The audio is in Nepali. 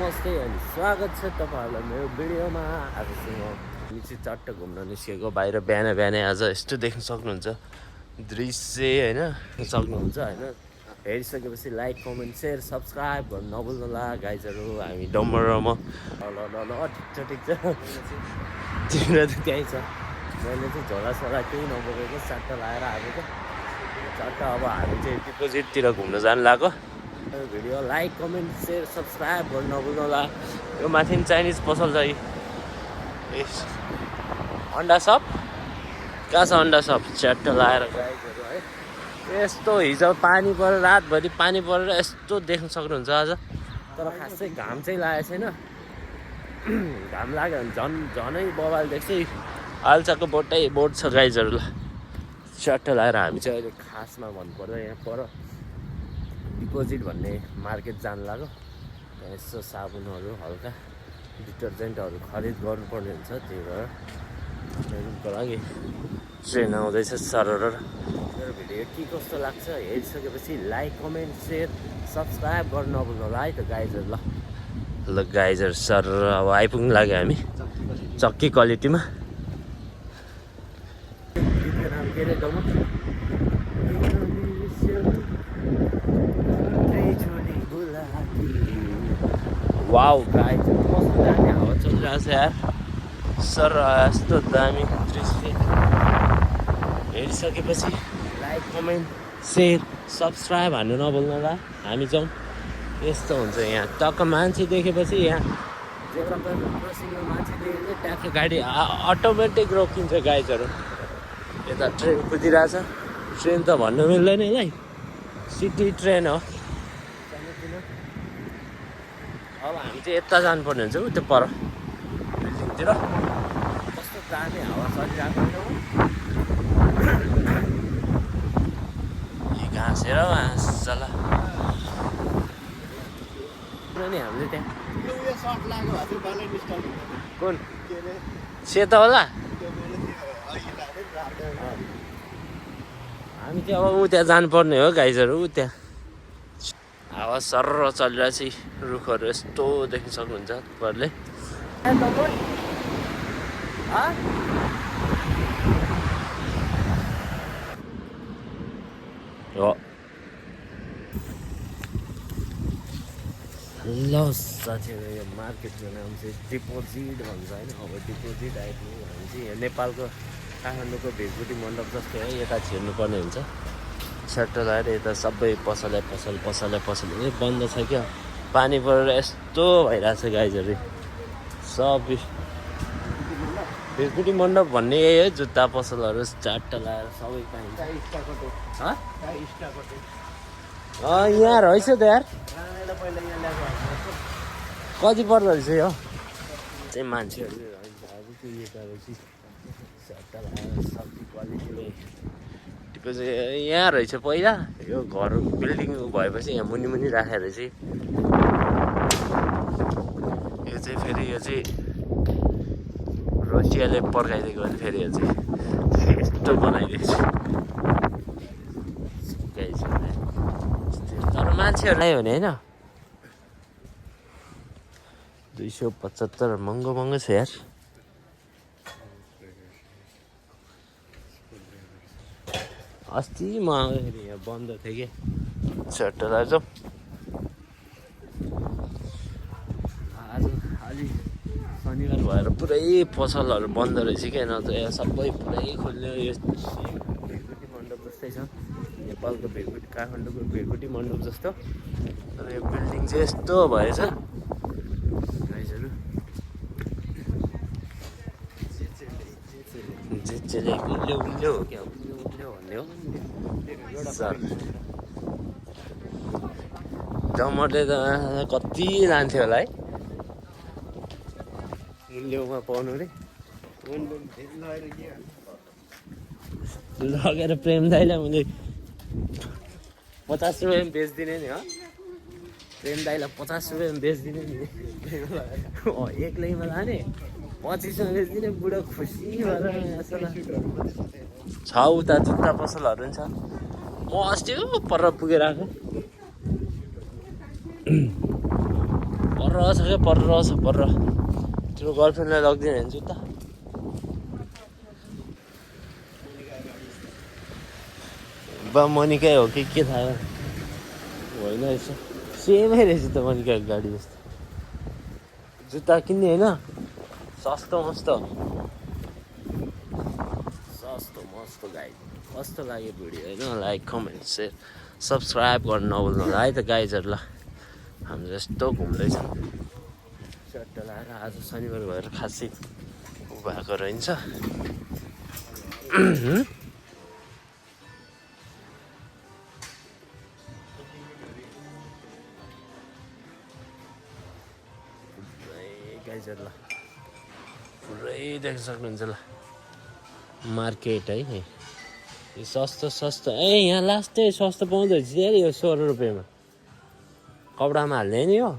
नमस्ते अनि स्वागत छ तपाईँहरूलाई मेरो भिडियोमा। आजसँग हामी चाहिँ चट्ट घुम्न निस्केको बाहिर बिहानै आज यस्तो देख्न सक्नुहुन्छ दृश्य होइन सक्नुहुन्छ होइन। हेरिसकेपछि लाइक कमेन्ट सेयर सब्सक्राइब गर्नु नभुल्नु होला गाइजहरू। हामी डम्बरमा ल ठिक छ तिम्रो त त्यहीँ छ। मैले चाहिँ झोलासोला केही नबोकेको चट्ट लाएर आएको चट्ट। अब हामी चाहिँ डिपोजिटतिर घुम्न जानु लाग्यो। Video like comment share subscribe गर्नु नभुल्नु होला। यो माथि चाइनिज पसल छ अन्डा सप कहाँ छ अन्डा सप च्याट्ट लाएर गाइजहरू है। यस्तो हिजो पानी परेर रातभरि पानी परेर यस्तो देख्न सक्नुहुन्छ आज। तर खासै घाम चाहिँ लागेको छैन। घाम लाग्यो भने झनै बबाल देख्छ। आल्चाको बोट छ गाइजहरू। च्याट्ट लाएर हामी चाहिँ अहिले खासमा भन्नुपर्दा यहाँ पर डिपोजिट भन्ने मार्केट जानु लाग्यो। त्यहाँ यसो साबुनहरू हल्का डिटर्जेन्टहरू खरिद गर्नुपर्ने हुन्छ। त्यही भएर ट्रेनको लागि ट्रेन आउँदैछ सरर। मेरो भिडियो के कस्तो लाग्छ हेरिसकेपछि लाइक कमेन्ट सेयर सब्सक्राइब गर्नु नभुल्नु होला है त गाइजहरू। ल गाइजहरू सर अब आइपुग्नु लाग्यो हामी चक्की क्वालिटीमा। वाउ गाइज कस्तो दामी हावा चलिरहेको छ यार। सर यस्तो दामी दृश्य हेरिसकेपछि लाइक कमेन्ट सेयर सब्सक्राइब हान्नु नभुल्नु होला। हामी जाउँ। यस्तो हुन्छ यहाँ टक्क मान्छे देखेपछि यहाँ जेब्रा क्रसिङमा मान्छे देखेपछि ट्याक्क गाडी अटोमेटिक रोकिन्छ गाइजहरू। यता ट्रेन कुदिरहेछ। ट्रेन त भन्नु मिल्दैन यसलाई सिटी ट्रेन हो। अब हामी चाहिँ यता जानुपर्ने हुन्छ त्यो पर बिल्डिङतिर। कस्तो दामी हावा चलिरहेको घाँसेर चल नि हामीले त्यहाँ कुन सेतो होला। हामी चाहिँ अब ऊ त्यहाँ जानुपर्ने हो गाइजहरू। ऊ त्यहाँ हावा सर्र चलिरहेछ। रुखहरू यस्तो देख्न सक्नुहुन्छ तपाईँहरूले। ल साथीहरू यो मार्केटको नाम चाहिँ डिपोजिट भन्छ होइन। अब डिपोजिट आइपुग्यो हामी चाहिँ यहाँ नेपालको काठमाडौँको भेगुटी मण्डप जस्तो हो। यता छिर्नुपर्ने हुन्छ। छट्ट लगाएर यता सबै पसलै पसल बन्द छ क्या। पानी परेर यस्तो भइरहेछ गाइजहरू। सब भेगुटी मण्डप भन्ने यही है। जुत्ता पसलहरू चाट्ट लगाएर सबै पाइन्छ। यहाँ रहेछ त यार। कति पर्दो रहेछ यो चाहिँ मान्छेहरू सब्जी क्वालिटीले यहाँ रहेछ। पहिला यो घर बिल्डिङ भएपछि यहाँ मुनि राखेर चाहिँ यो चाहिँ फेरि यो चाहिँ रसियाले पर्खाइदिएको भने फेरि यो चाहिँ यस्तो बनाइदिएछ। तर मान्छेहरूलाई हो भने होइन 275 महँगो छ यार। अस्ति म आउँदाखेरि यहाँ बन्द थियो कि छट्ट जाउँ। आज अलि शनिबार भएर पुरै पसलहरू बन्द रहेछ क्या। न त यहाँ सबै पुरै खोल्ने। यो भेगुटी मण्डप जस्तै छ नेपालको काठमाडौँको भेगुटी मण्डप जस्तो। तर यो बिल्डिङ चाहिँ यस्तो भएछ गाइजहरू। जेले उल्ल्यो हो क्या भन्ने हो सर। टमाटर त कति लान्थ्यो होला है उल्लेउमा पाउनु रे। लगेर प्रेम दाइलाई मैले 50 रुपियाँमा बेचिदिने नि हो। प्रेम दाइलाई 50 रुपियाँमा बेचिदिने नि। एक्लैमा लाने 25मा बेचिदिने। बुढो खुसी भएर छ। उता जुत्ता पसलहरू पनि छ। म अस्ति पर पुगेर आएको। पर छ क्या पर तिम्रो गर्लफ्रेन्डलाई लग्दिन भने जुत्ता बा मनिकै हो कि के थाहा होइन रहेछ सेमै रहेछ त मनिकाको गाडी जस्तो जुत्ता किन्ने होइन सस्तो मस्तो गाइड कस्तो लाग्यो भिडियो होइन लाइक कमेन्ट सेयर सब्सक्राइब गर्नु नभुल्नु होला है त गाइजहरूलाई हाम्रो यस्तो घुम्दैछ चट्ट लगाएर आज शनिबार भएर खासै भएको रहन्छ गाइजहरूलाई पुरै देख्न सक्नुहुन्छ ल मार्केट है यो सस्तो यहाँ लास्टै सस्तो पाउँदो रहेछ यो 16 रुपियाँमा कपडामा हाल्ने नि हो